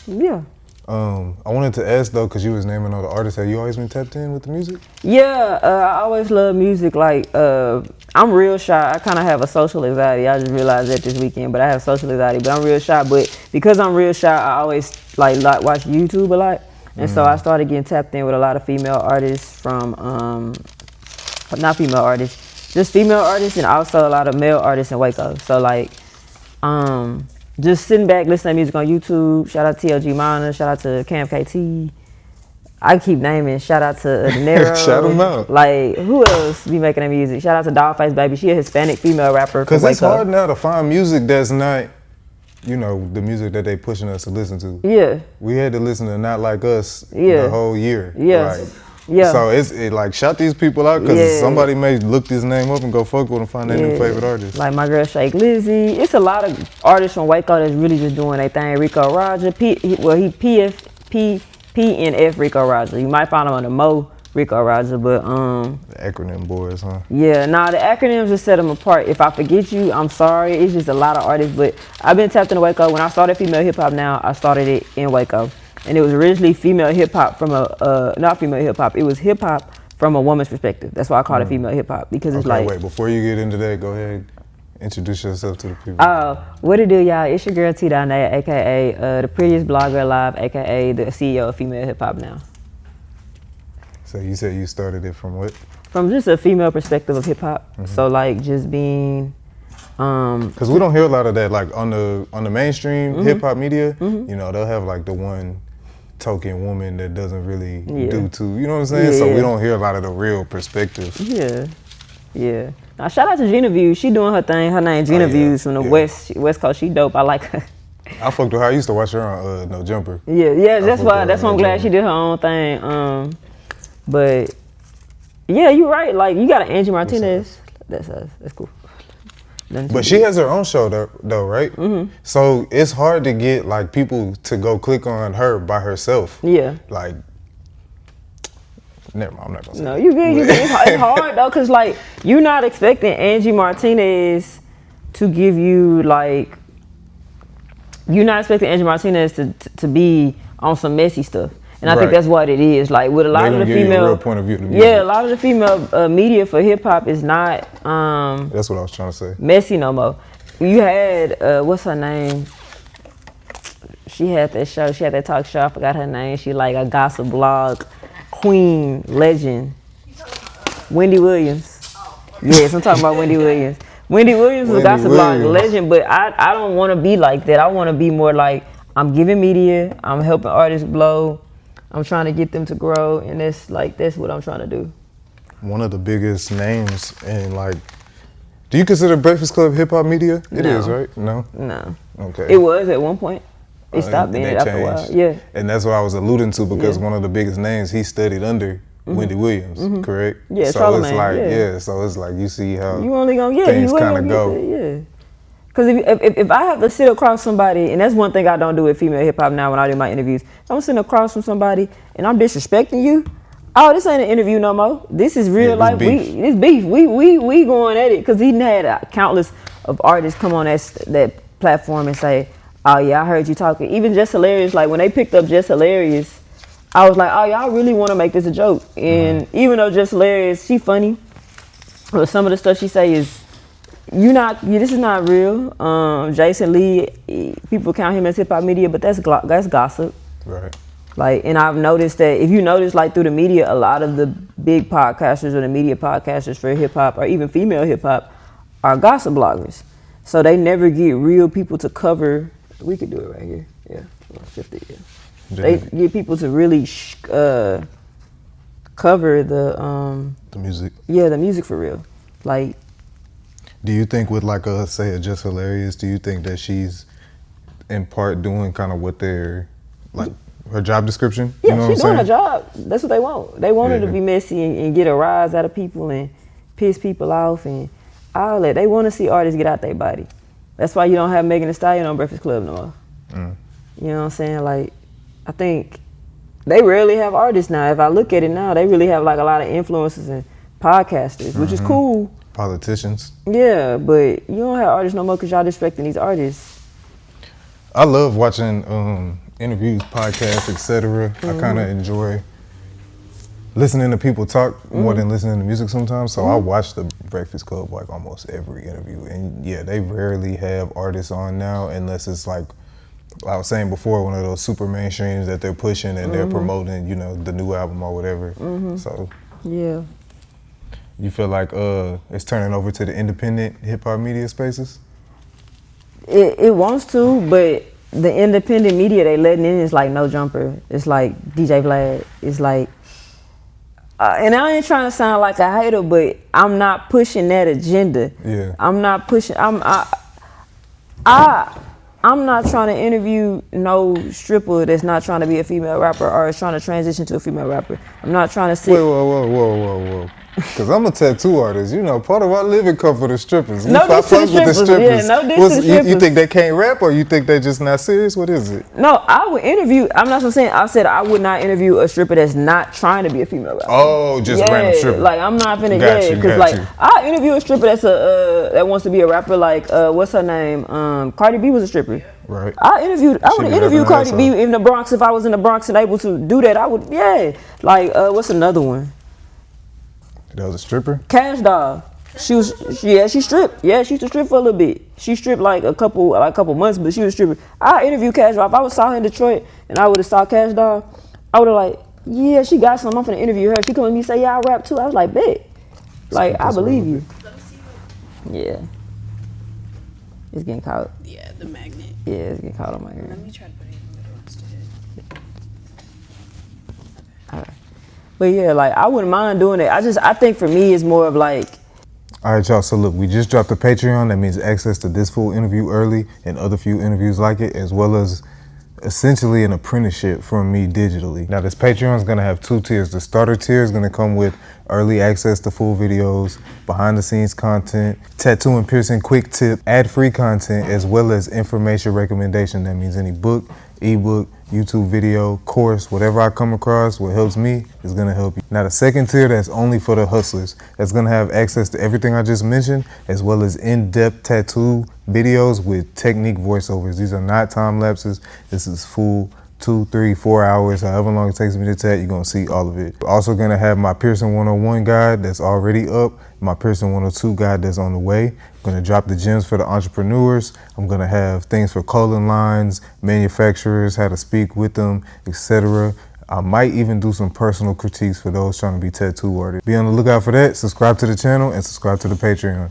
Yeah. I wanted to ask though, cause you was naming all the artists. Have you always been tapped in with the music? Yeah, I always love music. Like, I'm real shy. I kind of have a social anxiety. I just realized that this weekend, but I have social anxiety. But I'm real shy. But because I'm real shy, I always like watch YouTube a lot, and so I started getting tapped in with a lot of female artists from, not female artists, just female artists, and also a lot of male artists in Waco. So like, just sitting back, listening to music on YouTube. Shout out to TLG Minor. Shout out to Cam KT. I keep naming. Shout out to Nero. Shout them out. Like, who else be making that music? Shout out to Dollface Baby. She a Hispanic female rapper. Cause it's hard now to find music that's not, you know, the music that they pushing us to listen to. Yeah. We had to listen to Not Like Us the whole year. Yeah. Like, yeah. So it's like shout these people out, cause somebody may look this name up and go fuck with them, find their new favorite artist. Like my girl Shake Lizzie. It's a lot of artists from Waco that's really just doing their thing. Rico Roger, he PNF Rico Roger. You might find him on the Mo Rico Roger, but the acronym boys, huh? Yeah, nah, the acronyms just set them apart. If I forget you, I'm sorry. It's just a lot of artists, but I've been tapped into Waco. When I started Female Hip Hop Now, I started it in Waco. And it was originally female hip hop from not female hip hop. It was hip hop from a woman's perspective. That's why I call it female hip hop, because it's like. Wait, before you get into that, go ahead, introduce yourself to the people. What it do, y'all? It's your girl Donae, aka the prettiest blogger alive, aka the CEO of Female Hip Hop Now. So you said you started it from what? From just a female perspective of hip hop. So like just being. Because we don't hear a lot of that, like on the mainstream hip hop media. You know, they'll have like the one token woman that doesn't really do too, you know what I'm saying? So we don't hear a lot of the real perspective. Yeah. Now shout out to Gina Views. She doing her thing. Her name Gina Views from the West Coast. She dope. I like her. I fucked with her. I used to watch her on No Jumper. Yeah. That's why I'm glad she did her own thing. But yeah, you're right. Like you got an Angie Martinez. That's us. That's cool. But she has her own show though, right? So it's hard to get like people to go click on her by herself. Yeah. Like, never mind, I'm not gonna say No, that. you good. It's hard though, cause like you're not expecting Angie Martinez to give you like. You're not expecting Angie Martinez to be on some messy stuff. And I think that's what it is. Like with a lot of the female, real point of view. A lot of the female media for hip hop is not. That's what I was trying to say. Messy no more. You had what's her name? She had that show. She had that talk show. I forgot her name. She like a gossip blog queen legend. Wendy Williams. Yes, I'm talking about Wendy Williams. Wendy Williams was a gossip blog legend, but I don't want to be like that. I want to be more like I'm giving media. I'm helping artists blow. I'm trying to get them to grow, and that's what I'm trying to do. One of the biggest names in like, do you consider Breakfast Club hip hop media? It is, right? No? No. Okay. It was at one point. It stopped being after a while. Yeah. And that's what I was alluding to, because one of the biggest names he studied under Wendy Williams, correct? Yeah, so it's like so it's like you see how you only gonna things kind of go. Because if I have to sit across somebody, and that's one thing I don't do with Female Hip Hop Now when I do my interviews, if I'm sitting across from somebody and I'm disrespecting you, oh, this ain't an interview no more. This is real life. This beef. We going at it, because he had countless of artists come on that platform and say, oh yeah, I heard you talking. Even Just Hilarious, like when they picked up Just Hilarious, I was like, oh, y'all really want to make this a joke. And even though Just Hilarious, she funny, but some of the stuff she say is, this is not real. Jason Lee, people count him as hip hop media, but that's gossip. Right. Like, and I've noticed that if you notice, like through the media, a lot of the big podcasters or the media podcasters for hip hop or even female hip hop are gossip bloggers. So they never get real people to cover. We could do it right here. Yeah, 50. Yeah. They get people to really cover the music. Yeah, the music for real. Like. Do you think with like say a Just Hilarious, do you think that she's in part doing kind of what they're like her job description? Yeah, you know she's doing her job. That's what they want. They want her to be messy and get a rise out of people and piss people off and all that. They want to see artists get out their body. That's why you don't have Megan Thee Stallion on Breakfast Club no more. You know what I'm saying? Like, I think they rarely have artists now. If I look at it now, they really have like a lot of influencers and podcasters, which is cool. Politicians. Yeah, but you don't have artists no more because y'all disrespecting these artists. I love watching interviews, podcasts, etc. I kind of enjoy listening to people talk more than listening to music sometimes. So I watch the Breakfast Club like almost every interview, and yeah, they rarely have artists on now unless it's like I was saying before, one of those super mainstreams that they're pushing and they're promoting, you know, the new album or whatever. So yeah, you feel like it's turning over to the independent hip hop media spaces? it wants to, but the independent media they letting in is like No Jumper. It's like DJ Vlad. It's like, and I ain't trying to sound like a hater, but I'm not pushing that agenda. Yeah. I'm not pushing. I'm not trying to interview no stripper that's not trying to be a female rapper or is trying to transition to a female rapper. I'm not trying to sit. Whoa. Because I'm a tattoo artist. You know, part of our living come for the strippers. No diss to the strippers. Yeah, no diss to the strippers. You think they can't rap or you think they just not serious? What is it? No, I would interview. I'm not saying. I said I would not interview a stripper that's not trying to be a female rapper. Oh, just a random stripper. Like I'm not finna because like I interview a stripper that's that wants to be a rapper. Like what's her name? Cardi B was a stripper. Right. I would interview Cardi B in the Bronx if I was in the Bronx and able to do that. I would. Yeah. Like what's another one? That was a stripper? Cash Doll. She stripped. Yeah, she used to strip for a little bit. She stripped like a couple months, but she was a stripper. I interviewed Cash Doll. If I saw her in Detroit and I would have saw Cash Doll, I would have like, yeah, she got something. I'm finna interview her. She come with me and say, yeah, I rap too. I was like, bet. Like, I believe you. Yeah. It's getting caught. Yeah, the magnet. Yeah, it's getting caught on my hair. Let me try to put it in the middle instead. All right. But yeah, like I wouldn't mind doing it. I think for me it's more of like. All right, y'all. So look, we just dropped a Patreon. That means access to this full interview early and other few interviews like it, as well as essentially an apprenticeship from me digitally. Now this Patreon is gonna have 2 tiers. The starter tier is gonna come with early access to full videos, behind the scenes content, tattoo and piercing quick tip, ad-free content, as well as information recommendation. That means any book, ebook, YouTube video, course, whatever I come across, what helps me is gonna help you. Now the second tier, that's only for the hustlers. That's gonna have access to everything I just mentioned, as well as in-depth tattoo videos with technique voiceovers. These are not time lapses. This is full 2, 3, 4 hours, however long it takes me to tat, you're gonna see all of it. We're also gonna have my Piercing 101 guide that's already up, my Piercing 102 guide that's on the way. I'm gonna drop the gems for the entrepreneurs. I'm gonna have things for clothing lines, manufacturers, how to speak with them, etc. I might even do some personal critiques for those trying to be tattoo artists. Be on the lookout for that. Subscribe to the channel and subscribe to the Patreon.